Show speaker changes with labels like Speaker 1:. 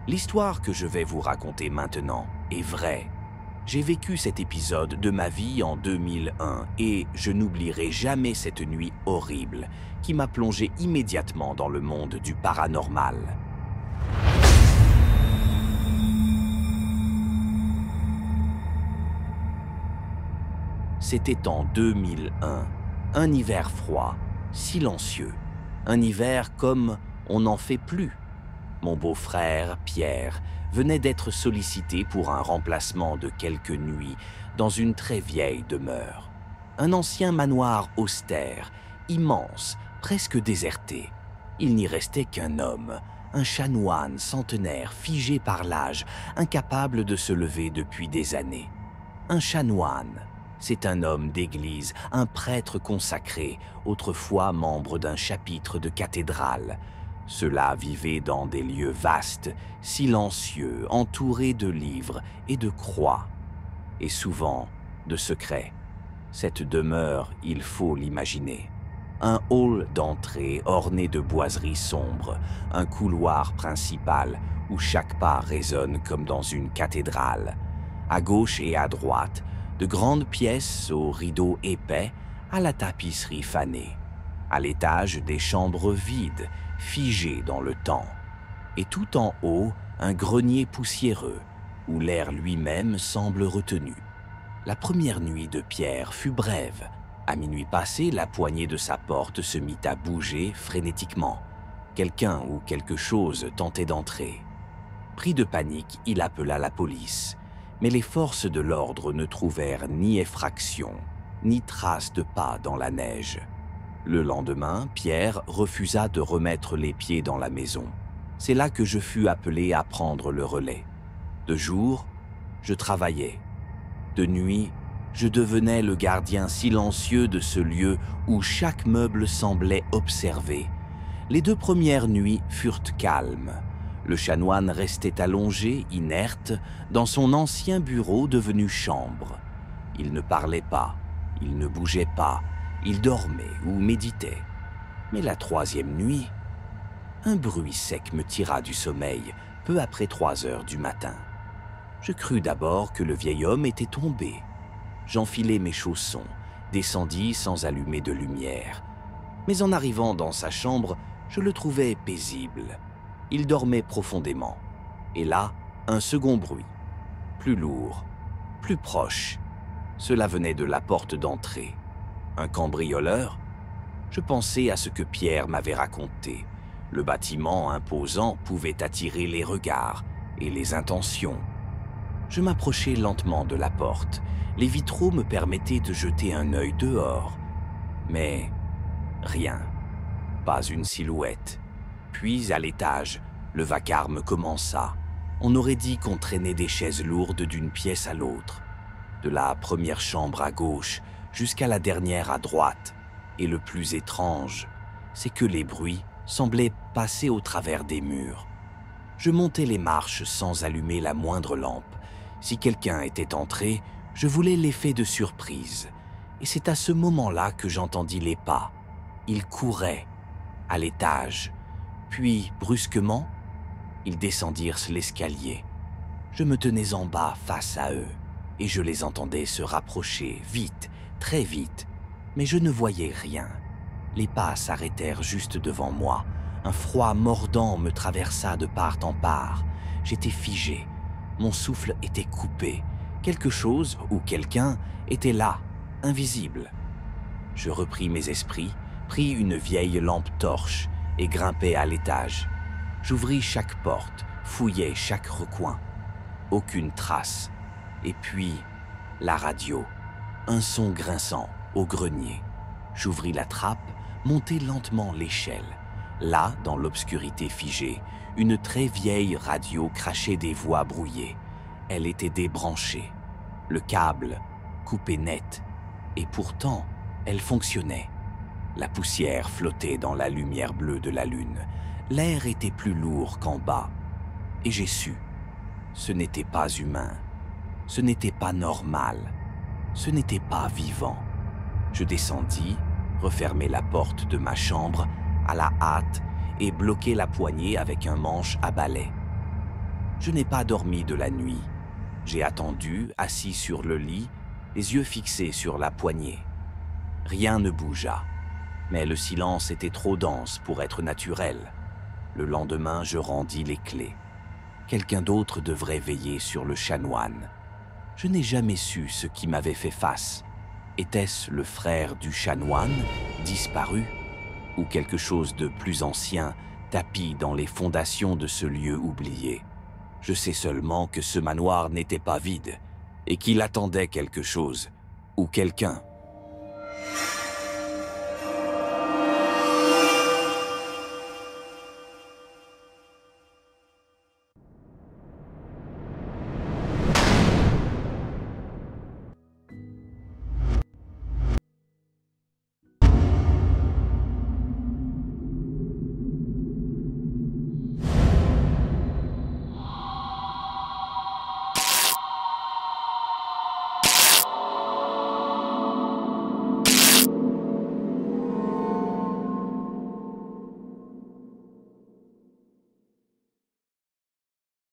Speaker 1: L'histoire que je vais vous raconter maintenant est vraie. J'ai vécu cet épisode de ma vie en 2001 et je n'oublierai jamais cette nuit horrible qui m'a plongé immédiatement dans le monde du paranormal. C'était en 2001, un hiver froid, silencieux, un hiver comme on n'en fait plus. Mon beau-frère, Pierre, venait d'être sollicité pour un remplacement de quelques nuits dans une très vieille demeure. Un ancien manoir austère, immense, presque déserté. Il n'y restait qu'un homme, un chanoine centenaire figé par l'âge, incapable de se lever depuis des années. Un chanoine, c'est un homme d'église, un prêtre consacré, autrefois membre d'un chapitre de cathédrale. Ceux-là vivaient dans des lieux vastes, silencieux, entourés de livres et de croix, et souvent de secrets. Cette demeure, il faut l'imaginer. Un hall d'entrée orné de boiseries sombres, un couloir principal où chaque pas résonne comme dans une cathédrale. À gauche et à droite, de grandes pièces aux rideaux épais à la tapisserie fanée. À l'étage, des chambres vides, figées dans le temps. Et tout en haut, un grenier poussiéreux, où l'air lui-même semble retenu. La première nuit de Pierre fut brève. À minuit passé, la poignée de sa porte se mit à bouger frénétiquement. Quelqu'un ou quelque chose tentait d'entrer. Pris de panique, il appela la police. Mais les forces de l'ordre ne trouvèrent ni effraction, ni trace de pas dans la neige. Le lendemain, Pierre refusa de remettre les pieds dans la maison. C'est là que je fus appelé à prendre le relais. De jour, je travaillais. De nuit, je devenais le gardien silencieux de ce lieu où chaque meuble semblait observé. Les 2 premières nuits furent calmes. Le chanoine restait allongé, inerte, dans son ancien bureau devenu chambre. Il ne parlait pas, il ne bougeait pas, il dormait ou méditait. Mais la 3e nuit, un bruit sec me tira du sommeil, peu après 3 heures du matin. Je crus d'abord que le vieil homme était tombé. J'enfilai mes chaussons, descendis sans allumer de lumière. Mais en arrivant dans sa chambre, je le trouvais paisible. Il dormait profondément. Et là, un second bruit. Plus lourd, plus proche. Cela venait de la porte d'entrée. Un cambrioleur? Je pensais à ce que Pierre m'avait raconté. Le bâtiment imposant pouvait attirer les regards et les intentions. Je m'approchai lentement de la porte. Les vitraux me permettaient de jeter un œil dehors. Mais rien. Pas une silhouette. Puis, à l'étage, le vacarme commença. On aurait dit qu'on traînait des chaises lourdes d'une pièce à l'autre. De la première chambre à gauche jusqu'à la dernière à droite. Et le plus étrange, c'est que les bruits semblaient passer au travers des murs. Je montais les marches sans allumer la moindre lampe. Si quelqu'un était entré, je voulais l'effet de surprise. Et c'est à ce moment-là que j'entendis les pas. Ils couraient à l'étage. Puis, brusquement, ils descendirent l'escalier. Je me tenais en bas face à eux, et je les entendais se rapprocher vite, très vite, mais je ne voyais rien. Les pas s'arrêtèrent juste devant moi. Un froid mordant me traversa de part en part. J'étais figé. Mon souffle était coupé. Quelque chose ou quelqu'un était là, invisible. Je repris mes esprits, pris une vieille lampe torche et grimpai à l'étage. J'ouvris chaque porte, fouillai chaque recoin. Aucune trace. Et puis, la radio. Un son grinçant au grenier. J'ouvris la trappe, montai lentement l'échelle. Là, dans l'obscurité figée, une très vieille radio crachait des voix brouillées. Elle était débranchée. Le câble coupé net. Et pourtant, elle fonctionnait. La poussière flottait dans la lumière bleue de la lune. L'air était plus lourd qu'en bas. Et j'ai su. Ce n'était pas humain. Ce n'était pas normal. Ce n'était pas vivant. Je descendis, refermai la porte de ma chambre à la hâte et bloquai la poignée avec un manche à balai. Je n'ai pas dormi de la nuit. J'ai attendu, assis sur le lit, les yeux fixés sur la poignée. Rien ne bougea, mais le silence était trop dense pour être naturel. Le lendemain, je rendis les clés. Quelqu'un d'autre devrait veiller sur le chanoine. Je n'ai jamais su ce qui m'avait fait face. Était-ce le frère du chanoine, disparu, ou quelque chose de plus ancien, tapi dans les fondations de ce lieu oublié? Je sais seulement que ce manoir n'était pas vide, et qu'il attendait quelque chose, ou quelqu'un.